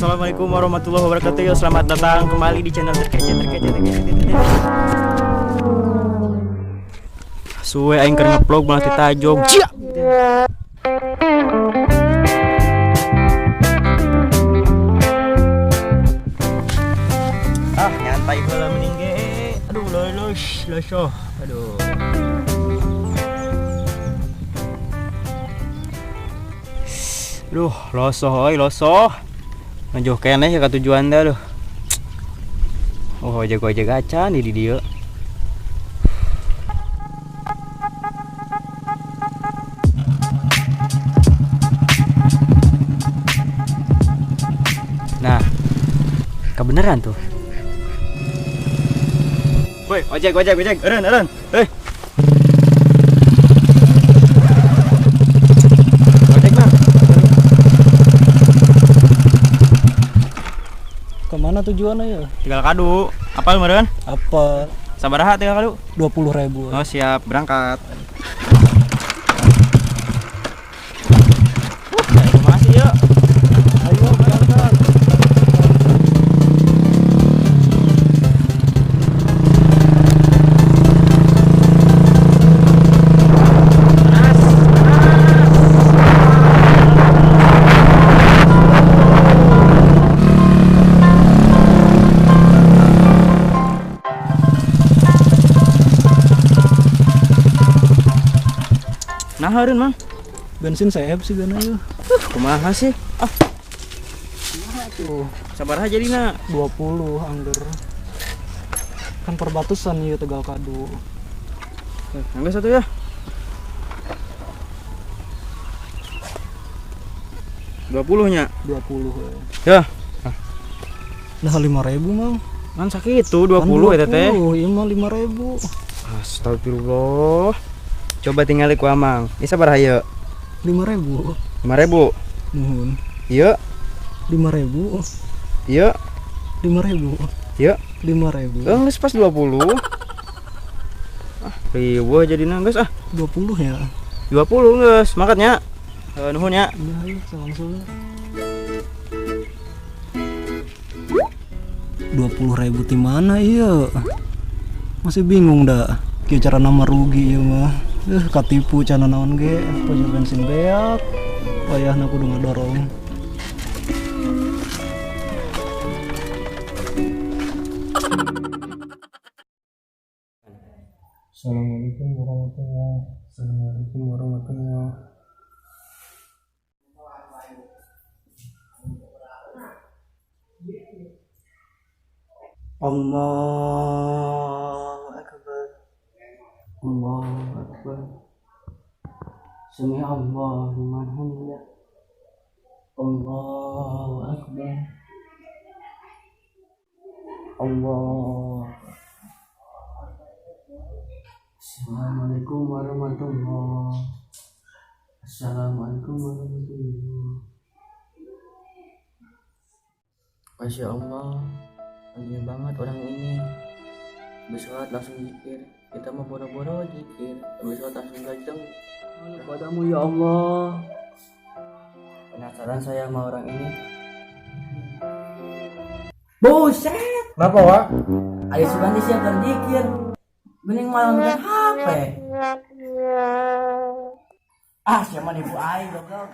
Assalamualaikum warahmatullahi wabarakatuh. Selamat datang kembali di channel terkece. Suwe aing keur ngeplog malah ditajog. Nyantai heula mending ge. Aduh loh. Aduh. Duh, losoh. Ngajuh keneh ya ka tujuan dah. Oh, jago aja gacan di dieu. Nah, kebenaran tuh. Woi, ojek. Eren. Hei. Ojek, Bang. Kemana tujuannya ya? Tinggal kadu. Apal meureun? Apa? Sabaraha tinggal kadu? 20.000. Oh, siap, berangkat. Masih yuk. Ayo berangkat. Nah, hareun, Mang. Bensin CF sih gana ya. Kumaha sih? Nah, tuh Sabaraha jadina? 20 angger. Kan perbatasan ya Tegal Kadu. Angga satu ya. 20 nya. 20 Ya. Nah 5.000 Mang. Kan sakitu 20 eta teh. Iya mah 5.000. Astagfirullah. Coba tinggali ku Amang. Ini sabaraha ieu? 5.000. 5.000. Nuhun. Ieu 5.000. ieu 5.000. ieu 5.000. geus pas 20. Riweuh jadina geus 20 ya. 20 geus, makatnya. Nuhun ya. Iya, ayo langsung. 20.000 di mana iya? Masih bingung dah. Kieu cara nama rugi ieu mah. Katipu cana naon ge, pojok bensin beak. Wayahna kudu ngadorong. Assalamualaikum warahmatullahi. Allahu Akbar. Allahu Akbar. Sami Allah liman hamidah. Allahu Akbar. Allah. Assalamualaikum warahmatullahi. Assalamualaikum warahmatullahi. Masya Allah, anjing banget orang ini. Bersolat langsung zikir. Kita mau boro-boro zikir, bersolat langsung gajeng. Padamu ya Allah. Penasaran saya sama orang ini. Buset. Kenapa, Wak? Ada Sugandi siap berzikir. Mending malah makan HP. Siapa nih Bu Ai, goblok.